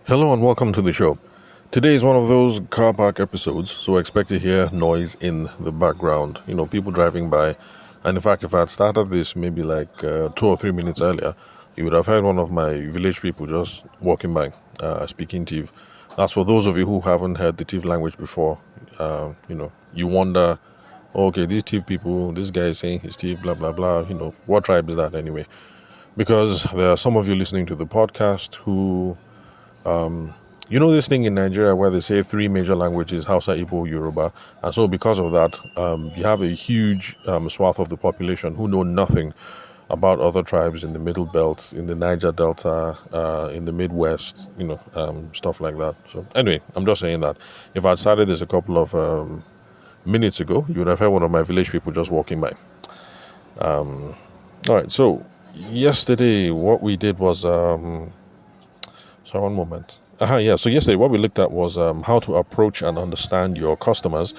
Hello and welcome to the show. Today is one of those car park episodes, so expect to hear noise in the background. People driving by. And in fact, if I had started this maybe like 2 or 3 minutes earlier, you would have heard one of my village people just walking by, speaking Tiv. That's for those of you who haven't heard the Tiv language before. You wonder, okay, these Tiv people, this guy is saying he's Tiv, blah, blah, blah. What tribe is that anyway? Because there are some of you listening to the podcast who this thing in Nigeria where they say three major languages, Hausa, Igbo, Yoruba. And so because of that, you have a huge swath of the population who know nothing about other tribes in the Middle Belt, in the Niger Delta, in the Midwest, stuff like that. So anyway, I'm just saying that if I'd started this a couple of minutes ago, you would have heard one of my village people just walking by. All right, so yesterday what we did was... sorry, one moment. So yesterday what we looked at was how to approach and understand your customers.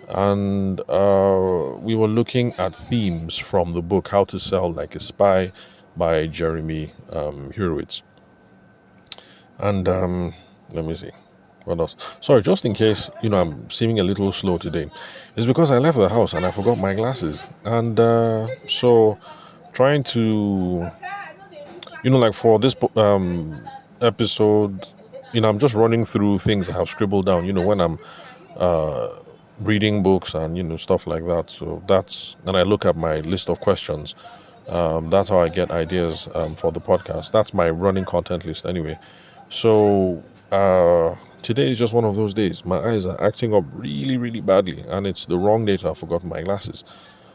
And we were looking at themes from the book How to Sell Like a Spy by Jeremy Hurwitz. And let me see. What else? Sorry, just in case, I'm seeming a little slow today. It's because I left the house and I forgot my glasses. And so trying to, like for this episode, I'm just running through things I have scribbled down, when I'm reading books and, stuff like that. So and I look at my list of questions. That's how I get ideas for the podcast. That's my running content list anyway. So today is just one of those days. My eyes are acting up really, really badly, and it's the wrong day to have forgotten my glasses.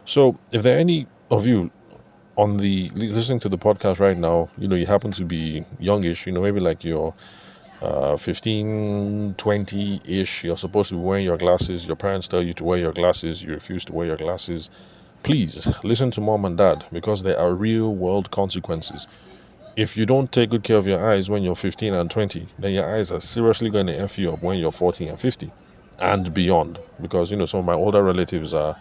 So if there are any of you on the listening to the podcast right now, you happen to be youngish, maybe like you're 15, 20-ish, you're supposed to be wearing your glasses, your parents tell you to wear your glasses, you refuse to wear your glasses. Please listen to mom and dad, because there are real world consequences. If you don't take good care of your eyes when you're 15 and 20, then your eyes are seriously going to F you up when you're 40 and 50 and beyond, because some of my older relatives are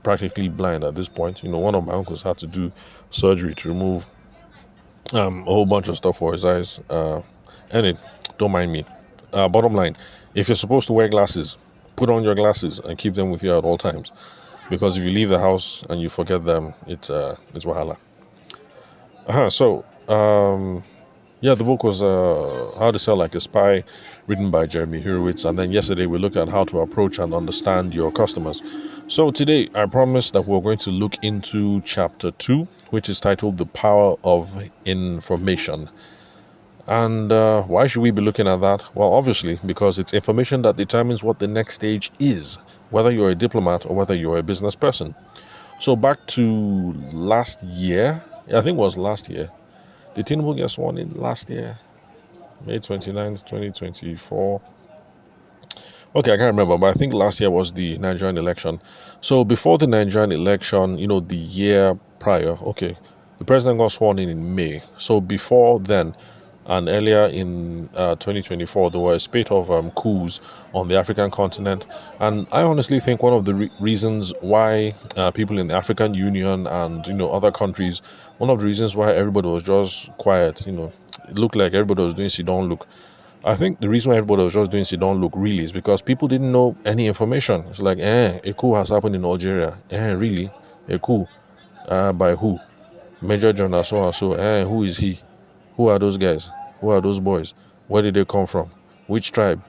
practically blind at this point. One of my uncles had to do surgery to remove a whole bunch of stuff for his eyes. And don't mind me. Bottom line, if you're supposed to wear glasses, put on your glasses and keep them with you at all times. Because if you leave the house and you forget them, it's wahala. The book was How to Sell Like a Spy, written by Jeremy Hurwitz. And then yesterday we looked at how to approach and understand your customers. So today I promised that we're going to look into chapter 2, which is titled The Power of Information. And why should we be looking at that? Well, obviously, because it's information that determines what the next stage is, whether you're a diplomat or whether you're a business person. So back to last year, I think it was last year. Did Tinubu get sworn in last year? May 29th, 2024. Okay, I can't remember, but I think last year was the Nigerian election. So before the Nigerian election, the year prior, okay, the president got sworn in May. So before then, and earlier in 2024, there were a spate of coups on the African continent. And I honestly think one of the reasons why people in the African Union and, other countries, one of the reasons why everybody was just quiet, it looked like everybody was doing Sidon Look. I think the reason why everybody was just doing Sidon Look really is because people didn't know any information. It's like, a coup has happened in Algeria. Really? A coup? By who? Major General so-and-so. Who is he? Who are those guys? Who are those boys? Where did they come from? Which tribe?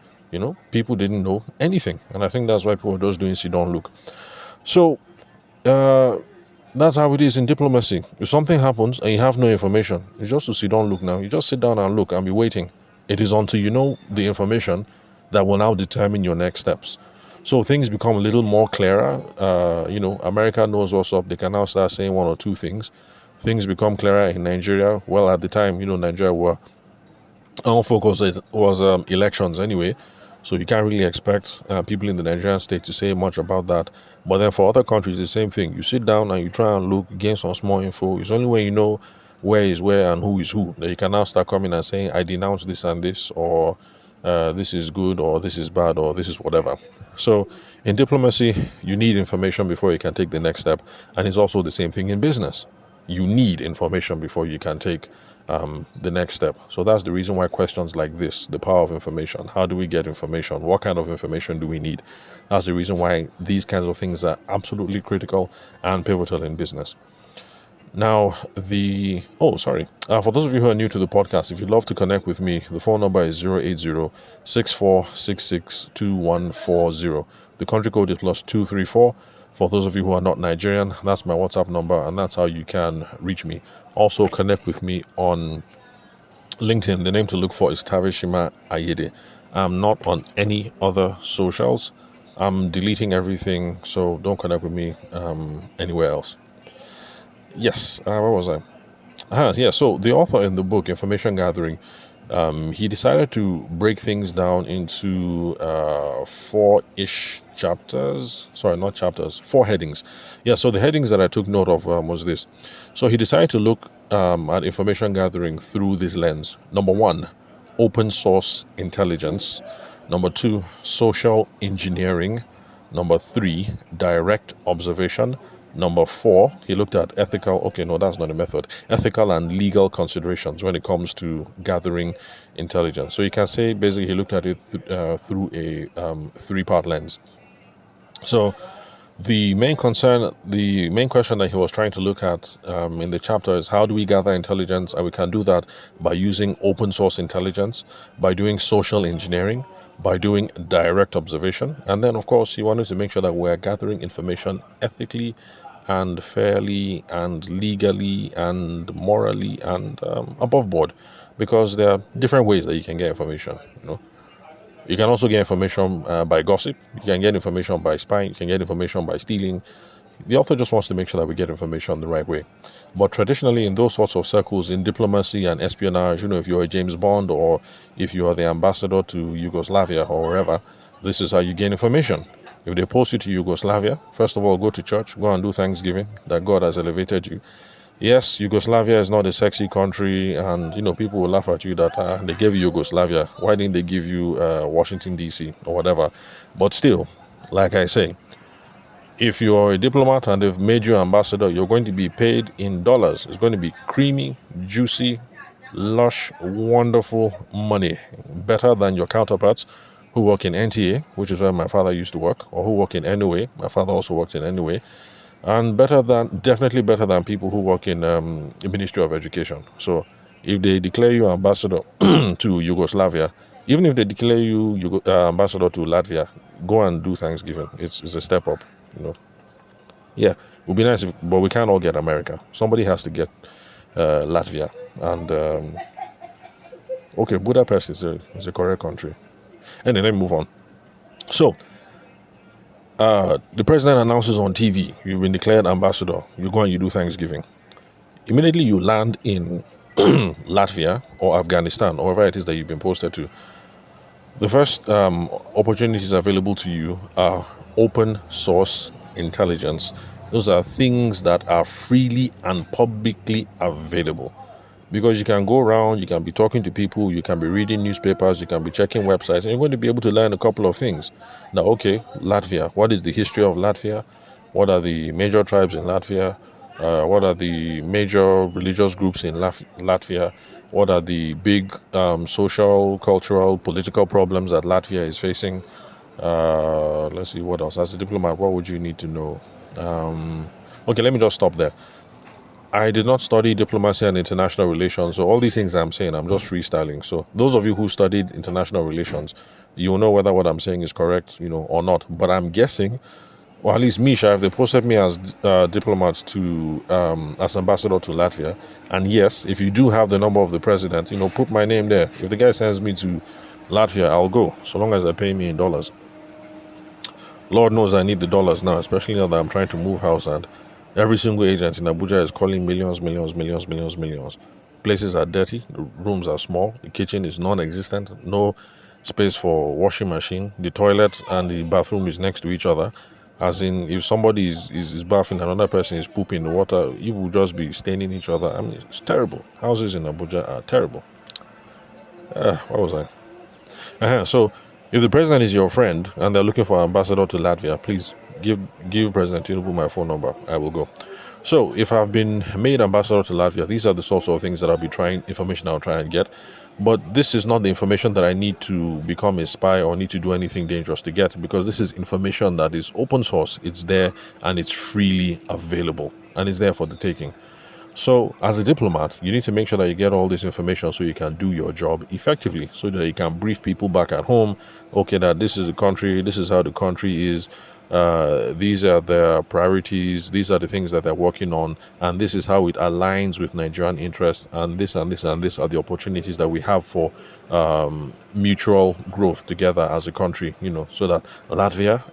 People didn't know anything. And I think that's why people were just doing Sidon Look. So, that's how it is in diplomacy. If something happens and you have no information, it's just to Sidon Look now. You just sit down and look and be waiting. It is until you know the information that will now determine your next steps. So things become a little more clearer. America knows what's up. They can now start saying one or two things. Things become clearer in Nigeria. Well, at the time, Nigeria our focus was elections anyway. So you can't really expect people in the Nigerian state to say much about that. But then for other countries, the same thing. You sit down and you try and look, gain some small info. It's only when you know where is where and who is who that you can now start coming and saying, I denounce this and this, or this is good, or this is bad, or this is whatever. So in diplomacy, you need information before you can take the next step. And it's also the same thing in business. You need information before you can take the next step. So that's the reason why questions like this, the power of information, how do we get information, what kind of information do we need? That's the reason why these kinds of things are absolutely critical and pivotal in business. Now, for those of you who are new to the podcast, if you'd love to connect with me, the phone number is 080-6466-2140. The country code is +234. For those of you who are not Nigerian, that's my WhatsApp number, and that's how you can reach me. Also, connect with me on LinkedIn. The name to look for is Tavishima Ayede. I'm not on any other socials. I'm deleting everything, so don't connect with me anywhere else. Yes, where was I? So the author in the book, Information Gathering, he decided to break things down into four-ish chapters. Sorry, not chapters, four headings. Yeah, so the headings that I took note of was this. So he decided to look at information gathering through this lens. Number one, open source intelligence. Number two, social engineering. Number three, direct observation. Number four, he looked at ethical and legal considerations when it comes to gathering intelligence. So you can say basically he looked at it through a three-part lens. So the main question that he was trying to look at in the chapter is how do we gather intelligence, and we can do that by using open source intelligence, by doing social engineering, by doing direct observation, and then of course he wanted to make sure that we're gathering information ethically and fairly and legally and morally and above board, because there are different ways that you can get information. You can also get information by gossip. You can get information by spying. You can get information by stealing. The author just wants to make sure that we get information the right way. But traditionally, in those sorts of circles, in diplomacy and espionage, if you're a James Bond or if you are the ambassador to Yugoslavia or wherever, this is how you gain information. If they post you to Yugoslavia, first of all, go to church, go and do thanksgiving that God has elevated you. Yes, Yugoslavia is not a sexy country, and people will laugh at you that they gave you Yugoslavia. Why didn't they give you Washington D.C. or whatever? But still, like I say, if you're a diplomat and they've made you ambassador, you're going to be paid in dollars. It's going to be creamy, juicy, lush, wonderful money, better than your counterparts who work in NTA, which is where my father used to work, or who work in NOA. My father also worked in NOA. And definitely better than people who work in the Ministry of Education. So if they declare you ambassador to Yugoslavia, even if they declare you ambassador to Latvia, go and do Thanksgiving. It's a step up, Yeah, it would be nice, but we can't all get America. Somebody has to get Latvia. And, Budapest is a correct country. And then let me move on. So, the president announces on TV, you've been declared ambassador, you go and you do Thanksgiving. Immediately you land in Latvia or Afghanistan, or wherever it is that you've been posted to. The first opportunities available to you are open source intelligence. Those are things that are freely and publicly available. Because you can go around, you can be talking to people, you can be reading newspapers, you can be checking websites, and you're going to be able to learn a couple of things. Now, Latvia. What is the history of Latvia? What are the major tribes in Latvia? What are the major religious groups in Latvia? What are the big social, cultural, political problems that Latvia is facing? Let's see, what else? As a diplomat, what would you need to know? Let me just stop there. I did not study diplomacy and international relations, so all these things I'm saying, I'm just freestyling. So those of you who studied international relations, you will know whether what I'm saying is correct, or not. But I'm guessing, or at least Misha, if they posted me as diplomat as ambassador to Latvia, and yes, if you do have the number of the president, put my name there. If the guy sends me to Latvia, I'll go, so long as they pay me in dollars. Lord knows I need the dollars now, especially now that I'm trying to move house and every single agent in Abuja is calling millions. Places are dirty, the rooms are small, the kitchen is non-existent, no space for washing machine, the toilet and the bathroom is next to each other. As in, if somebody is bathing, another person is pooping the water, you will just be staining each other. I mean, it's terrible. Houses in Abuja are terrible. What was I? So, if the president is your friend and they're looking for an ambassador to Latvia, please give President Tinubu my phone number. I will go. So if I've been made ambassador to Latvia, these are the sorts of things that information I'll try and get. But this is not the information that I need to become a spy or need to do anything dangerous to get, because this is information that is open source. It's there and it's freely available and it's there for the taking. So as a diplomat, you need to make sure that you get all this information so you can do your job effectively, so that you can brief people back at home. Okay, that this is the country, this is how the country is, these are their priorities, these are the things that they're working on, and this is how it aligns with Nigerian interests, and this and this and this are the opportunities that we have for mutual growth together as a country, so that Latvia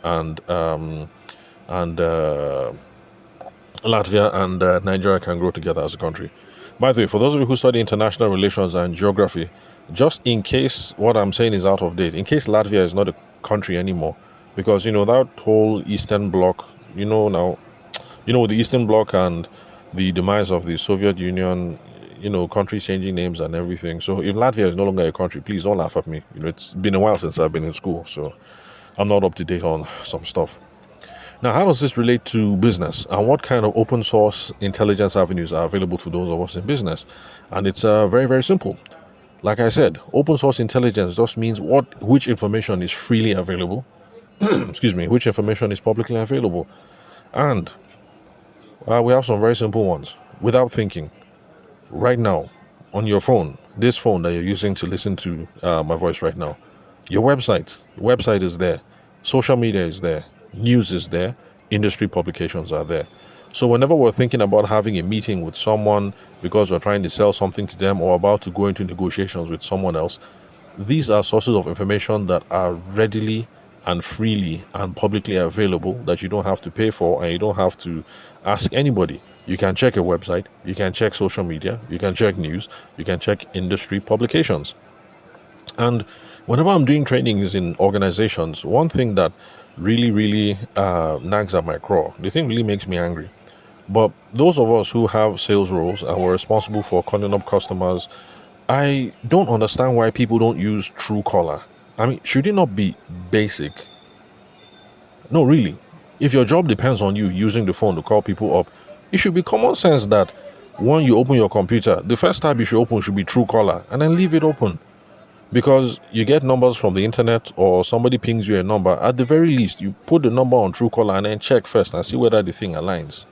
and Nigeria can grow together as a country. By the way, for those of you who study international relations and geography, just in case what I'm saying is out of date, in case Latvia is not a country anymore, because that whole Eastern Bloc, now, with the Eastern Bloc and the demise of the Soviet Union, countries changing names and everything. So if Latvia is no longer a country, please don't laugh at me. It's been a while since I've been in school, so I'm not up to date on some stuff. Now, how does this relate to business, and what kind of open source intelligence avenues are available to those of us in business? And it's very, very simple. Like I said, open source intelligence just means which information is freely available, which information is publicly available. And we have some very simple ones. Without thinking, right now, on your phone, this phone that you're using to listen to my voice right now, your website is there, social media is there, news is there, industry publications are there. So whenever we're thinking about having a meeting with someone because we're trying to sell something to them or about to go into negotiations with someone else, these are sources of information that are readily and freely and publicly available, that you don't have to pay for and you don't have to ask anybody. You can check a website, you can check social media, you can check news, you can check industry publications. And whenever I'm doing trainings in organizations, one thing that really nags at my craw, the thing really makes me angry. But those of us who have sales roles and we're responsible for calling up customers, I don't understand why people don't use Truecaller. I mean, should it not be basic? No, really. If your job depends on you using the phone to call people up, it should be common sense that when you open your computer, the first tab you should open should be Truecaller, and then leave it open. Because you get numbers from the internet or somebody pings you a number, at the very least, you put the number on Truecaller and then check first and see whether the thing aligns.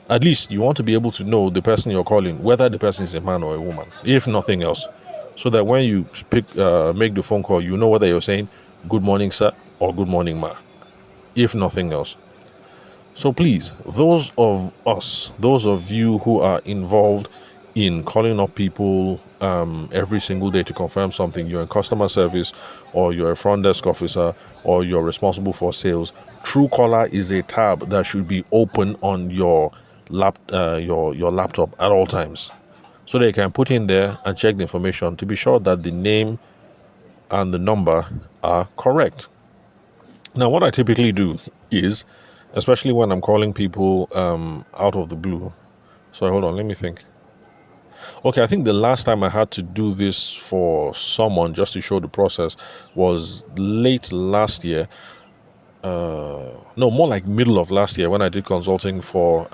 At least you want to be able to know the person you're calling, whether the person is a man or a woman, if nothing else. So that when you make the phone call, you know whether you're saying, "Good morning, sir," or "Good morning, ma," if nothing else. So please, those of you who are involved in calling up people every single day to confirm something, you're in customer service or you're a front desk officer or you're responsible for sales, Truecaller is a tab that should be open on your laptop at all times, so they can put in there and check the information to be sure that the name and the number are correct. Now, what I typically do is, especially when I'm calling people out of the blue. So hold on, let me think. Okay, I think the last time I had to do this for someone just to show the process was late last year. No, more like middle of last year when I did consulting for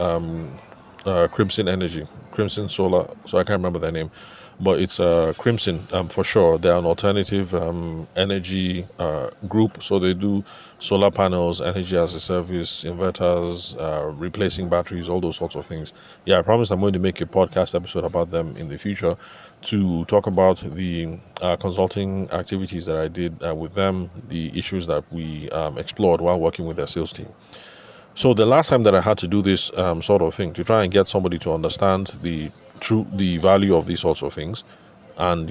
Crimson Solar. So I can't remember their name, but it's Crimson for sure. They're an alternative energy group. So they do solar panels, energy as a service, inverters, replacing batteries, all those sorts of things. Yeah, I promise I'm going to make a podcast episode about them in the future to talk about the consulting activities that I did with them, the issues that we explored while working with their sales team. So the last time that I had to do this sort of thing to try and get somebody to understand the value of these sorts of things, and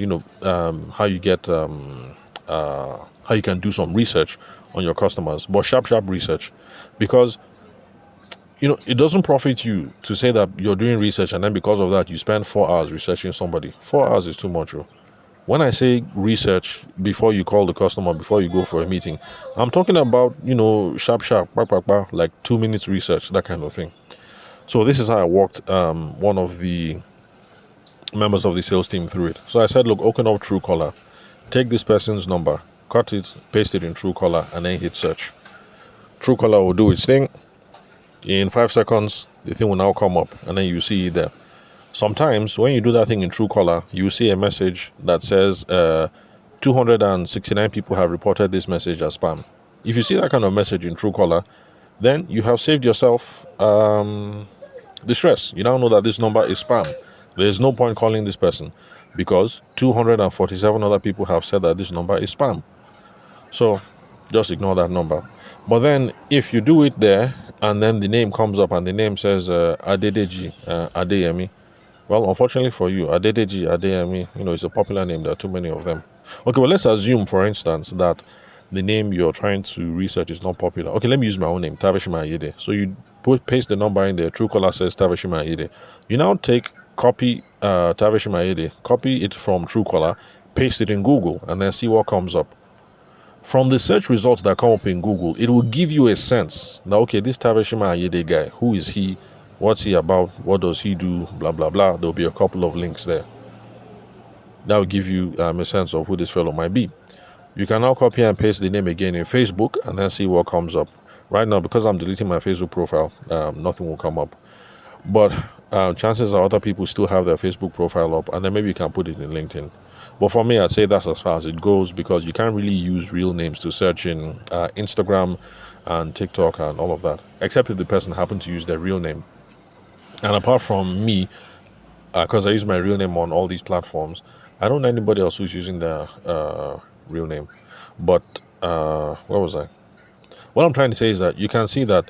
how you get how you can do some research on your customers, but sharp research, because it doesn't profit you to say that you're doing research and then because of that you spend 4 hours researching somebody. 4 hours is too much. When I say research before you call the customer, before you go for a meeting, I'm talking about sharp, like 2 minutes research, that kind of thing. So this is how I walked one of the members of the sales team through it. So I said, look, open up Truecaller, take this person's number, cut it, paste it in Truecaller, and then hit search. Truecaller will do its thing. In 5 seconds, the thing will now come up, and then you see it there. Sometimes when you do that thing in Truecaller, you see a message that says 269 people have reported this message as spam. If you see that kind of message in Truecaller, then you have saved yourself the stress. You now know that this number is spam. There's no point calling this person because 247 other people have said that this number is spam. So just ignore that number. But then if you do it there and then the name comes up and the name says Adedeji Adeyemi, well, unfortunately for you, Adedeji Adeyemi, it's a popular name. There are too many of them. Okay, well, let's assume, for instance, that the name you're trying to research is not popular. Okay, let me use my own name, Tavishima Ayede. So you paste the number in there. Truecaller says Tavishima Ayede. You now copy Tavishima Ayede, copy it from Truecaller, paste it in Google, and then see what comes up. From the search results that come up in Google, it will give you a sense that, okay, this Tavishima Ayede guy, who is he? What's he about? What does he do? Blah, blah, blah. There'll be a couple of links there. That will give you a sense of who this fellow might be. You can now copy and paste the name again in Facebook and then see what comes up. Right now, because I'm deleting my Facebook profile, nothing will come up. But chances are other people still have their Facebook profile up, and then maybe you can put it in LinkedIn. But for me, I'd say that's as far as it goes because you can't really use real names to search in Instagram and TikTok and all of that, except if the person happened to use their real name. And apart from me, because I use my real name on all these platforms, I don't know anybody else who's using their real name. But where was I? What I'm trying to say is that you can see that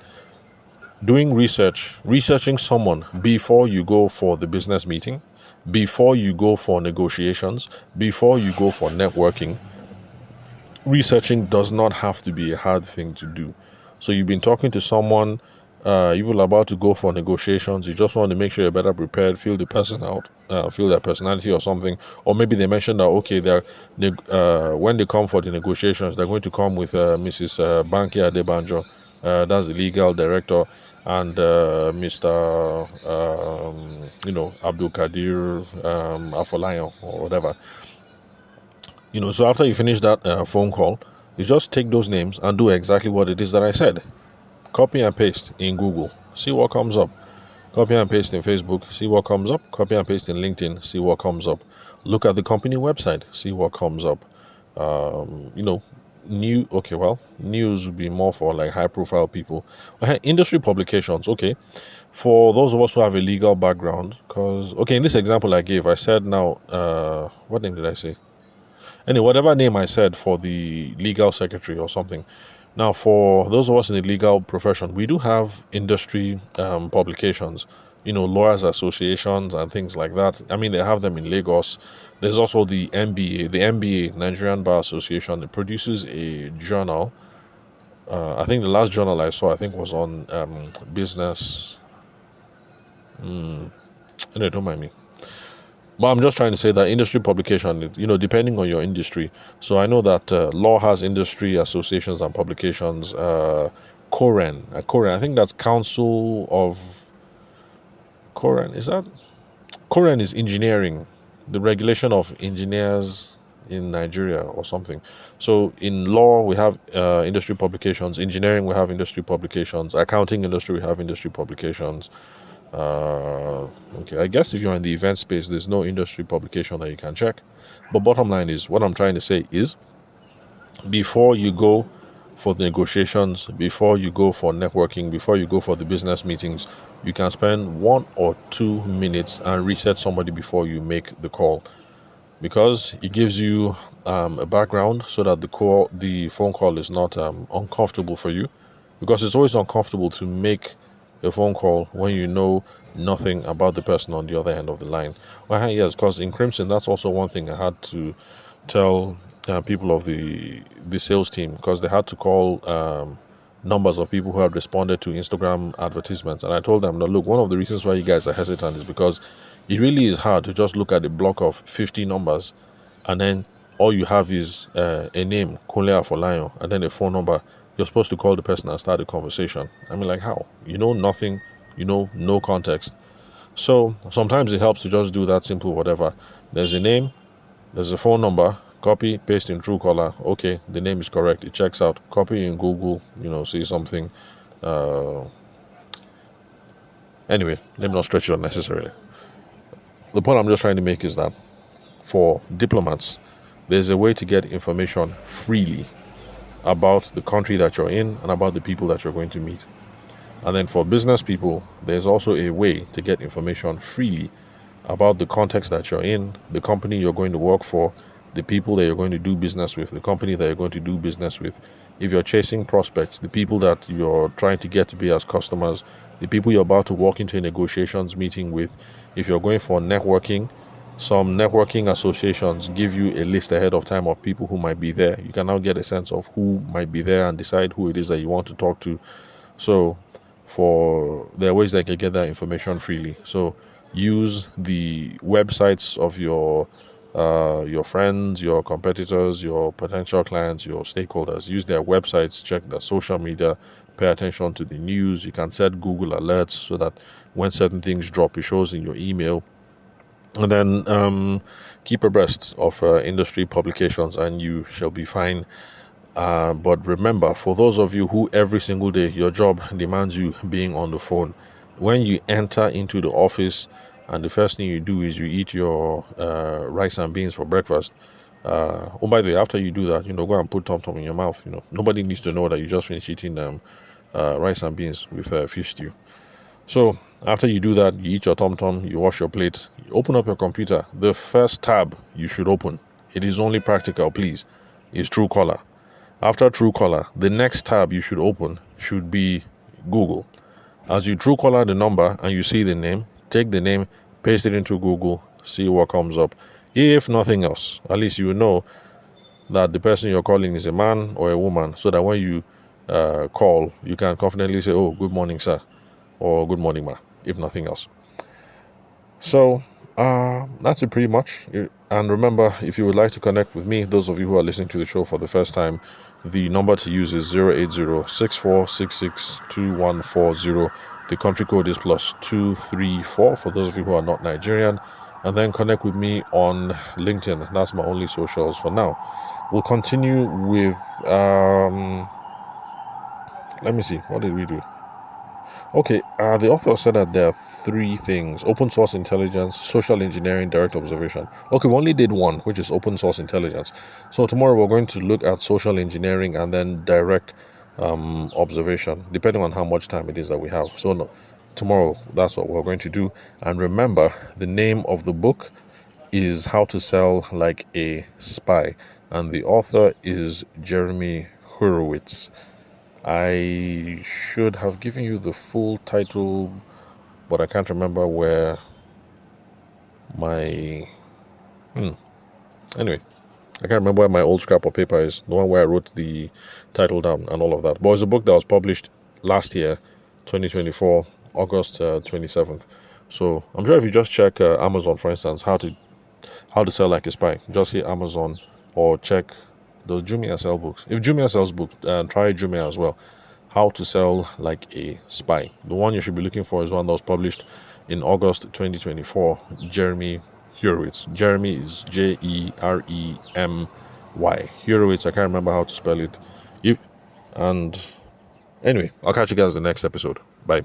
doing researching someone before you go for the business meeting, before you go for negotiations, before you go for networking, researching does not have to be a hard thing to do. So you've been talking to someone, you were about to go for negotiations, you just want to make sure you're better prepared, feel the person out, feel their personality or something. Or maybe they mentioned that, okay, when they come for the negotiations, they're going to come with Mrs. Banky Adebanjo, that's the legal director, and Mr. Abdul Kadir Afolayan or whatever. So after you finish that phone call, you just take those names and do exactly what it is that I said. Copy and paste in Google, see what comes up. Copy and paste in Facebook, see what comes up. Copy and paste in LinkedIn, see what comes up. Look at the company website, see what comes up. News would be more for like high profile people. Industry publications, okay. For those of us who have a legal background, in this example I gave, I said now, what name did I say? Anyway, whatever name I said for the legal secretary or something. Now, for those of us in the legal profession, we do have industry publications, lawyers associations and things like that. I mean, they have them in Lagos. There's also the NBA, Nigerian Bar Association. It produces a journal. I think the last journal I saw, was on business. Anyway, don't mind me. But I'm just trying to say that industry publication, depending on your industry. So I know that law has industry associations and publications. COREN, I think that's Council of COREN. Is that COREN is engineering, the regulation of engineers in Nigeria or something. So in law we have industry publications. Engineering we have industry publications. Accounting industry we have industry publications. I guess if you're in the event space, there's no industry publication that you can check. But bottom line is, what I'm trying to say is, before you go for the negotiations, before you go for networking, before you go for the business meetings, you can spend 1 or 2 minutes and research somebody before you make the call, because it gives you a background so that the phone call is not uncomfortable for you, because it's always uncomfortable to make a phone call when you know nothing about the person on the other end of the line. Well, yes, because in Crimson, that's also one thing I had to tell people of the sales team, because they had to call numbers of people who had responded to Instagram advertisements. And I told them, look, one of the reasons why you guys are hesitant is because it really is hard to just look at a block of 50 numbers and then all you have is a name, Kunle Afolayan, and then a phone number. You're supposed to call the person and start a conversation. I mean, like, how? Nothing, no context. So sometimes it helps to just do that simple whatever. There's a name, there's a phone number, copy, paste in Truecaller. Okay, the name is correct. It checks out. Copy in Google, see something. Anyway, let me not stretch it unnecessarily. The point I'm just trying to make is that for diplomats, there's a way to get information freely about the country that you're in and about the people that you're going to meet. And then for business people, there's also a way to get information freely about the context that you're in, the company you're going to work for, the people that you're going to do business with, the company that you're going to do business with. If you're chasing prospects, the people that you're trying to get to be as customers, the people you're about to walk into a negotiations meeting with. If you're going for networking, some networking associations give you a list ahead of time of people who might be there. You can now get a sense of who might be there and decide who it is that you want to talk to. So there are ways that you can get that information freely. So use the websites of your friends, your competitors, your potential clients, your stakeholders. Use their websites, check their social media, pay attention to the news. You can set Google alerts so that when certain things drop, it shows in your email. And then keep abreast of industry publications and you shall be fine. But remember, for those of you who every single day your job demands you being on the phone, when you enter into the office and the first thing you do is you eat your rice and beans for breakfast. Oh, by the way, after you do that, go and put tom-tom in your mouth. Nobody needs to know that you just finished eating rice and beans with fish stew. So after you do that, you eat your tom-tom, you wash your plate, you open up your computer. The first tab you should open, it is only practical, please, is Truecaller. After Truecaller, the next tab you should open should be Google. As you Truecaller the number and you see the name, take the name, paste it into Google, see what comes up. If nothing else, at least you know that the person you're calling is a man or a woman, so that when you call, you can confidently say, "Oh, good morning, sir," or "Good morning, ma," if nothing else. So that's it pretty much. And remember, if you would like to connect with me, those of you who are listening to the show for the first time, the number to use is 080-6466-2140. The country code is +234 for those of you who are not Nigerian. And then connect with me on LinkedIn. That's my only socials for now. We'll continue with let me see, what did we do? Okay, the author said that there are 3 things: open source intelligence, social engineering, direct observation. Okay, we only did one, which is open source intelligence. So tomorrow we're going to look at social engineering and then direct observation, depending on how much time it is that we have. So no, tomorrow, that's what we're going to do. And remember, the name of the book is How to Sell Like a Spy, and the author is Jeremy Horowitz. I should have given you the full title, but I can't remember where my... Anyway, I can't remember where my old scrap of paper is, the one where I wrote the title down and all of that. But it's a book that was published last year, 2024, August 27th. So I'm sure if you just check Amazon, for instance, how to sell like a spy, just hit Amazon or check... Does Jumia sell books? If Jumia sells books, try Jumia as well. How to Sell Like a Spy. The one you should be looking for is one that was published in August 2024. Jeremy Horowitz. Jeremy is Jeremy. Horowitz, I can't remember how to spell it. And anyway, I'll catch you guys in the next episode. Bye.